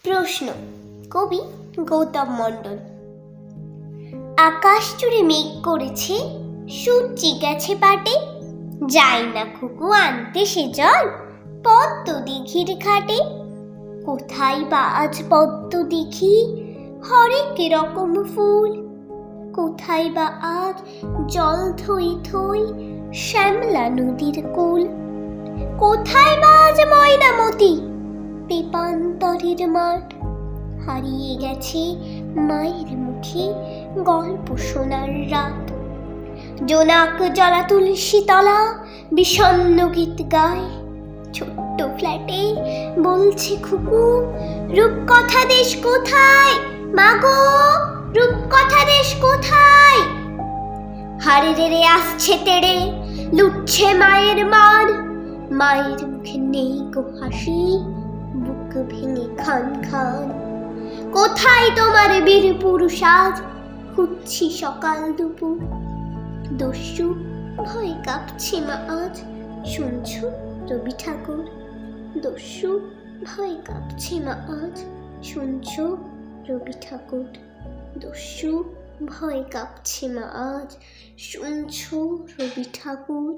প্রশ্ন, কবি গৌতম মণ্ডল। আকাশ জুড়ে মেঘ করেছে, সূর্যি গেছে পাটে, যায় না খুকু আনতে সে জল পদ্ম দিঘির ঘাটে। কোথায় বা আজ পদ্ম দিঘি, হরেক রকম ফুল, কোথায় বা আজ জল থই থই শ্যামলা নদীর কুল, কোথায় বা আজ ময়নামতি পেপান্তরের মাঠ, হারিয়ে গেছে মায়ের মুখে গল্প শোনার রাত। জোনাক জলা তুলসী তলা বিষণ্ণ গীত গায়, ছোট্ট ফ্ল্যাটে বলছে খুকু রূপকথা দেশ কোথায়, মাগো রূপকথা দেশ কোথায়। হারে রে আসছে তেড়ে, লুটছে মায়ের মান, মায়ের মুখে নেই গো হাসি, বুক ভেঙে খান খান। কোথায় তোমার বীর পুরুষ আজ, খুঁজছি সকাল দুপুর, দস্যু ভয়ে কাঁপছে মা আজ, শুনছো রবি ঠাকুর। দস্যু ভয়ে কাঁপছে মা আজ, শুনছো রবি ঠাকুর। দস্যু ভয়ে কাঁপছে মা আজ, শুনছো রবি ঠাকুর।